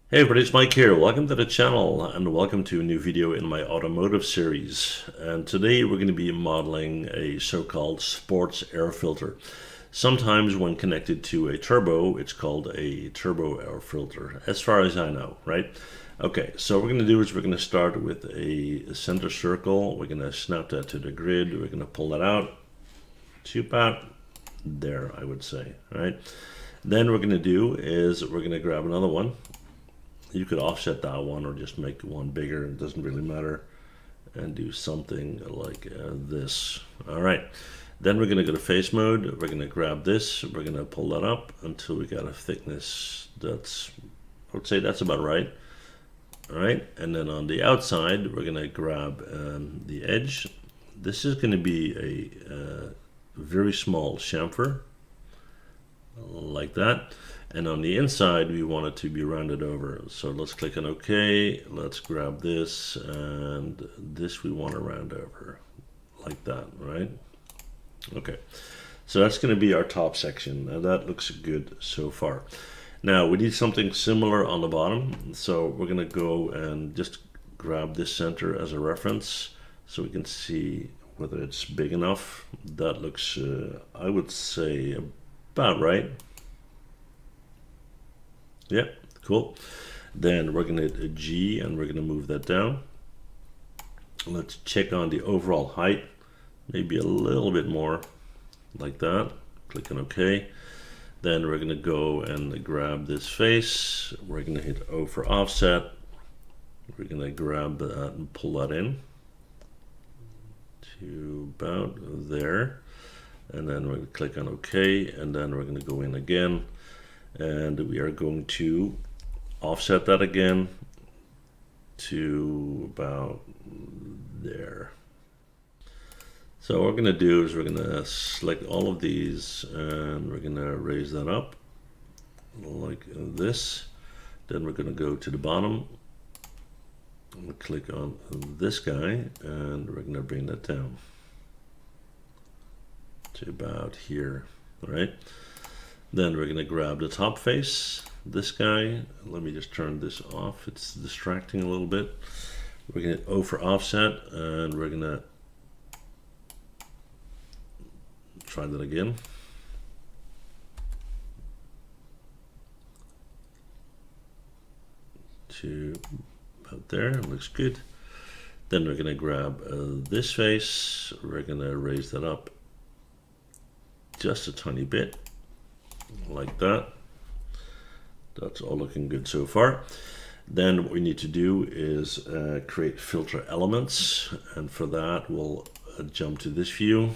Hey everybody, it's Mike here. Welcome to the channel and welcome to a new video in my automotive series. And today we're going to be modeling a so-called sports air filter. Sometimes when connected to a turbo, it's called a turbo air filter, as far as I know, right? Okay, so what we're going to do is we're going to start with a center circle. We're going to snap that to the grid. We're going to pull that out to about there, I would say, right? Then what we're going to do is we're going to grab another one. You could offset that one or just make one bigger, it doesn't really matter, and do something like this. All right, then we're going to go to face mode. We're going to grab this, we're going to pull that up until we got a thickness that's, I would say that's about right. All right, and then on the outside we're going to grab the edge. This is going to be a very small chamfer like that. And on the inside, we want it to be rounded over. So let's click on OK. Let's grab this, and this we want to round over like that, right? Okay, so that's going to be our top section. Now that looks good so far. Now we need something similar on the bottom. So we're going to go and just grab this center as a reference so we can see whether it's big enough. That looks, I would say, about right. Yeah, cool. Then we're going to hit a G and we're going to move that down. Let's check on the overall height, maybe a little bit more like that. Click on OK. Then we're going to go and grab this face. We're going to hit O for offset. We're going to grab that and pull that in to about there. And then we're going to click on OK, and then we're going to go in again. And we are going to offset that again to about there. So what we're going to do is we're going to select all of these and we're going to raise that up like this. Then we're going to go to the bottom and click on this guy, and we're going to bring that down to about here, all right? Then we're going to grab the top face, this guy. Let me just turn this off, it's distracting a little bit. We're going to O for offset, and we're going to try that again. To about there, it looks good. Then we're going to grab this face, we're going to raise that up just a tiny bit. Like that. That's all looking good so far. Then what we need to do is create filter elements, and for that we'll jump to this view.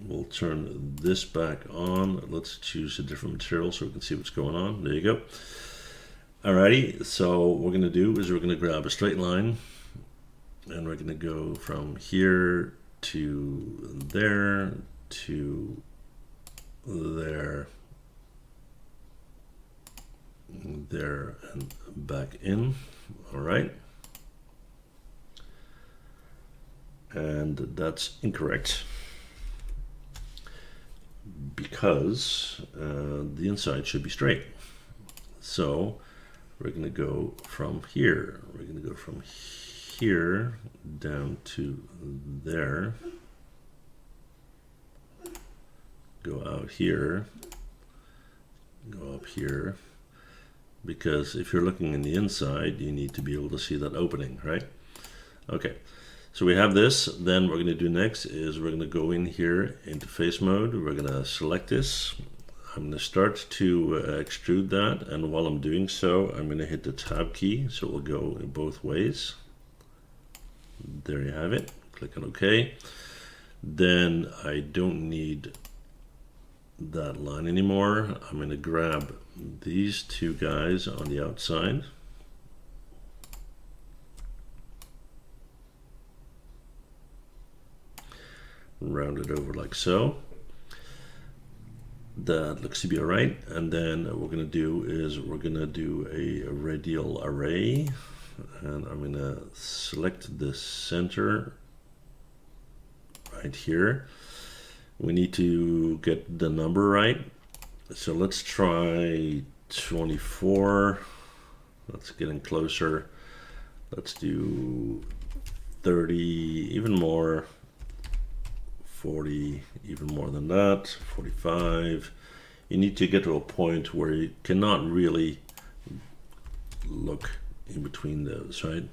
We'll turn this back on. Let's choose a different material so we can see what's going on. There you go. Alrighty, so what we're going to do is we're going to grab a straight line, and we're going to go from here to there to there, there, and back in. All right, and that's incorrect because the inside should be straight. So we're going to go from here, we're going to go from here down to there, go out here, go up here, because if you're looking in the inside, you need to be able to see that opening, right? Okay, so we have this. Then what we're going to do next is we're going to go in here into face mode. We're going to select this. I'm going to start to extrude that, and while I'm doing so, I'm going to hit the tab key, so it will go in both ways. There you have it. Click on OK. Then I don't need that line anymore. I'm going to grab these two guys on the outside, round it over like so. That looks to be all right. And then what we're going to do is we're going to do a radial array, and I'm going to select the center right here. We need to get the number right, so let's try 24. That's getting closer. Let's do 30, even more, 40, even more than that, 45. You need to get to a point where you cannot really look in between those, right?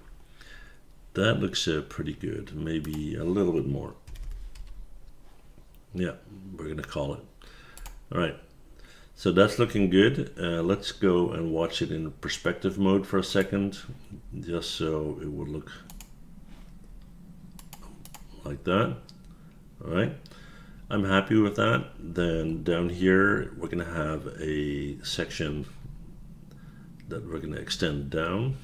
That looks pretty good. Maybe a little bit more. Yeah, we're gonna call it. All right, so that's looking good. Let's go and watch it in perspective mode for a second, just so it would look like that. All right, I'm happy with that. Then down here, we're gonna have a section that we're gonna extend down.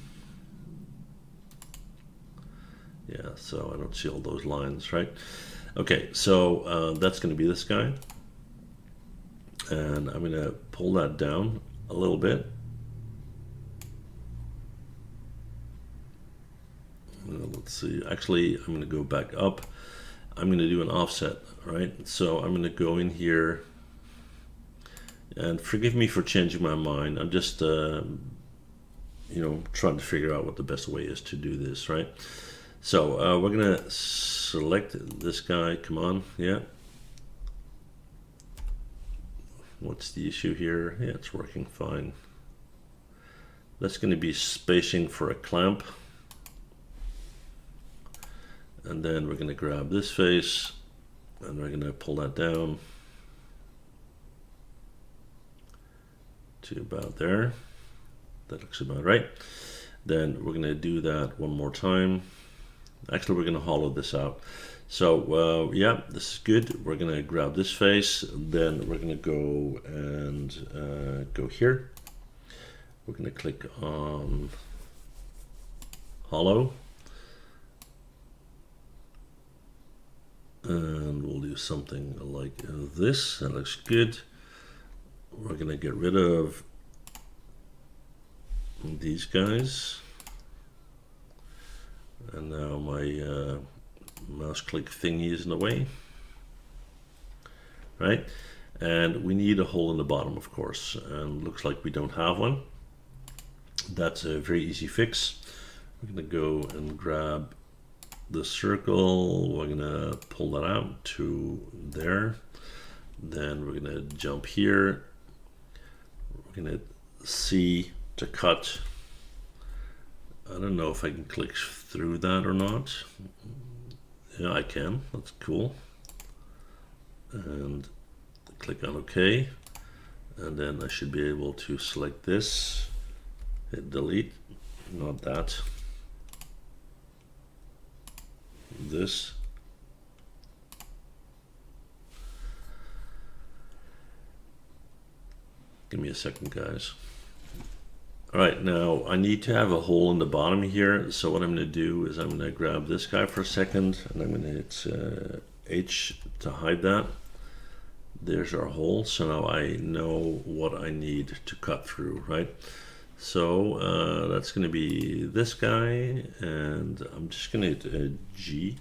Yeah, so I don't see all those lines, right? Okay, so that's going to be this guy, and I'm going to pull that down a little bit. Let's see, actually I'm going to go back up. I'm going to do an offset, right? So I'm going to go in here, and forgive me for changing my mind. I'm just you know, trying to figure out what the best way is to do this, right? So we're going to select this guy. Come on, yeah. What's the issue here? Yeah, it's working fine. That's going to be spacing for a clamp. And then we're going to grab this face and we're going to pull that down to about there. That looks about right. Then we're going to do that one more time. Actually, we're going to hollow this out. So yeah, this is good. We're going to grab this face, then we're going to go and go here. We're going to click on hollow, and we'll do something like this. That looks good. We're going to get rid of these guys. And now my mouse click thingy is in the way, right? And we need a hole in the bottom, of course, and looks like we don't have one. That's a very easy fix. We're going to go and grab the circle. We're going to pull that out to there. Then we're going to jump here. We're going to C to cut. I don't know if I can click through that or not. Yeah, I can. That's cool. And click on OK. And then I should be able to select this. Hit delete. Not that. This. Give me a second, guys. All right, now I need to have a hole in the bottom here. So what I'm going to do is I'm going to grab this guy for a second, and I'm going to hit H to hide that. There's our hole. So now I know what I need to cut through, right? So that's going to be this guy, and I'm just going to hit G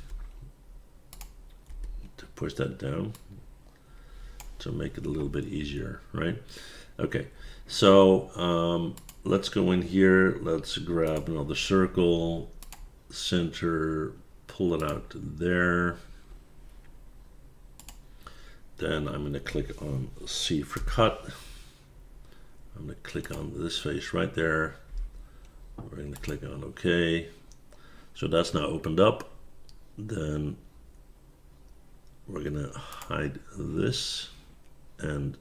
to push that down to make it a little bit easier, right? Okay, so let's go in here. Let's grab another circle, center, pull it out to there. Then I'm going to click on C for cut. I'm going to click on this face right there. We're going to click on OK. So that's now opened up. Then we're going to hide this and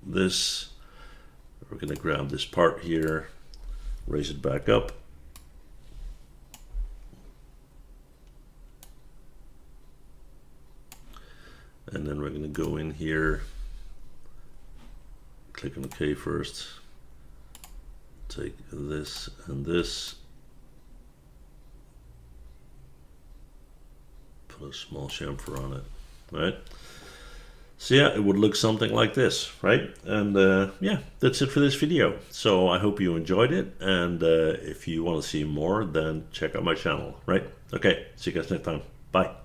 this. We're going to grab this part here, raise it back up. And then we're going to go in here, click on OK first, take this and this, put a small chamfer on it, right? So yeah, it would look something like this, right? And yeah, that's it for this video. So I hope you enjoyed it, and if you want to see more, then check out my channel, right? Okay, see you guys next time. Bye.